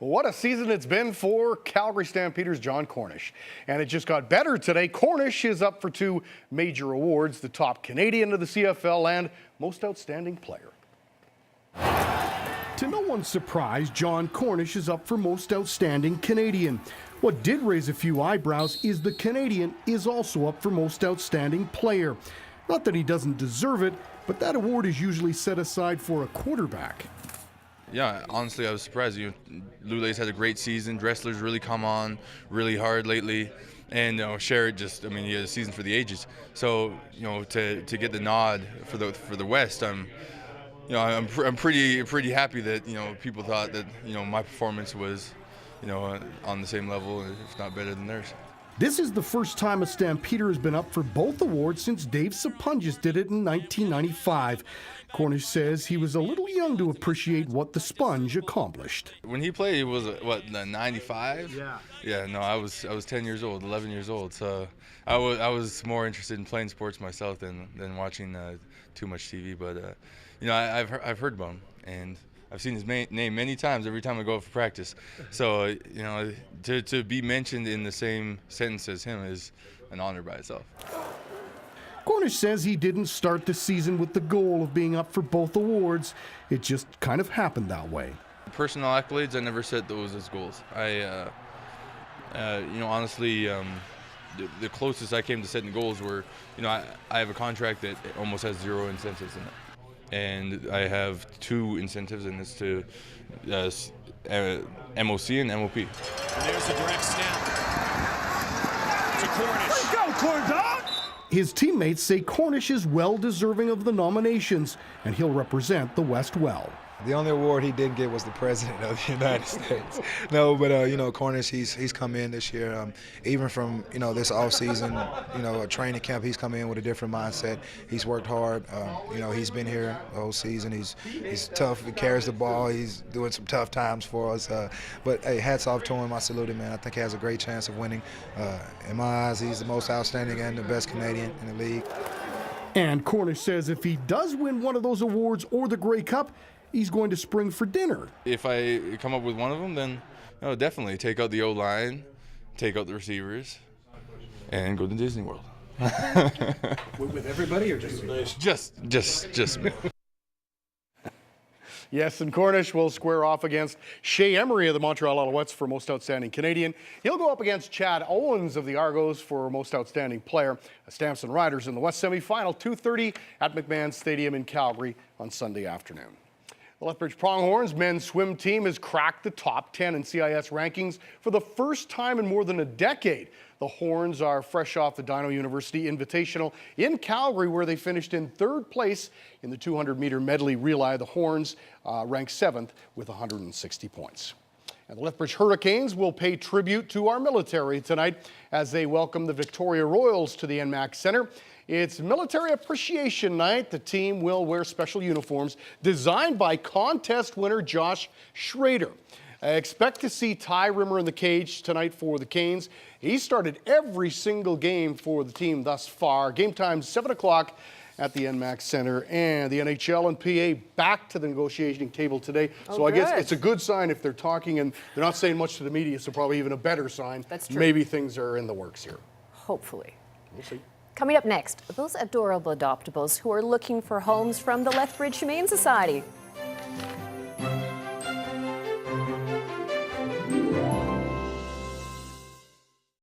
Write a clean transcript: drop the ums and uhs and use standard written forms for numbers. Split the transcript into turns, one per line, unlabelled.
What a season it's been for Calgary Stampeders' John Cornish. And it just got better today. Cornish is up for 2 major awards, the top Canadian of the CFL and Most Outstanding Player. To no one's surprise, John Cornish is up for Most Outstanding Canadian. What did raise a few eyebrows is the Canadian is also up for Most Outstanding Player. Not that he doesn't deserve it, but that award is usually set aside for a quarterback.
Yeah, honestly, I was surprised. Lulay's had a great season. Dressler's really come on really hard lately, and Sherrod he had a season for the ages. So to get the nod for the West, I'm pretty happy that people thought that my performance was on the same level, if not better than theirs.
This is the first time a Stampeder has been up for both awards since Dave Sapunjas did it in 1995. Cornish says he was a little young to appreciate what the Sponge accomplished.
When he played, he was, 95?
Yeah.
Yeah, no, I was 10 years old, 11 years old. So I was more interested in playing sports myself than watching too much TV. But, I've heard about him, and I've seen his name many times every time I go out for practice. So, to be mentioned in the same sentence as him is an honor by itself.
Cornish says he didn't start the season with the goal of being up for both awards. It just kind of happened that way.
Personal accolades, I never set those as goals. Honestly, the closest I came to setting goals were, I have a contract that almost has 0 incentives in it. And I have 2 incentives, and it's to MOC and MOP.
And there's the direct snap to Cornish.
Let's go, Corn Dog! His teammates say Cornish is well deserving of the nominations, and he'll represent the West well.
The only award he didn't get was the President of the United States. No, but Cornish, he's come in this year. Even from this off season, a training camp, he's come in with a different mindset. He's worked hard. He's been here the whole season. He's tough. He carries the ball. He's doing some tough times for us. But hey, hats off to him. I salute him, man. I think he has a great chance of winning. In my eyes, he's the most outstanding and the best Canadian in the league.
And Cornish says if he does win one of those awards or the Grey Cup, he's going to spring for dinner.
If I come up with one of them, then definitely take out the O-line, take out the receivers, and go to Disney World.
With everybody or just me?
Just me.
Yes, and Cornish will square off against Shea Emery of the Montreal Alouettes for Most Outstanding Canadian. He'll go up against Chad Owens of the Argos for Most Outstanding Player. Stamps and Riders in the West semifinal, 2:30 at McMahon Stadium in Calgary on Sunday afternoon. The Lethbridge Pronghorns men's swim team has cracked the top 10 in CIS rankings for the first time in more than a decade. The Horns are fresh off the Dino University Invitational in Calgary, where they finished in 3rd place in the 200-meter medley relay. The Horns ranked 7th with 160 points. And the Lethbridge Hurricanes will pay tribute to our military tonight as they welcome the Victoria Royals to the NMAX Center. It's Military Appreciation Night. The team will wear special uniforms designed by contest winner Josh Schrader. Expect to see Ty Rimmer in the cage tonight for the Canes. He started every single game for the team thus far. Game time 7 o'clock at the NMAX Center. And the NHL and PA back to the negotiating table today. So I guess it's a good sign if they're talking and they're not saying much to the media, so probably even a better sign.
That's true.
Maybe things are in the works here.
Hopefully.
We'll see.
Coming up next, those adorable adoptables who are looking for homes from the Lethbridge Humane Society.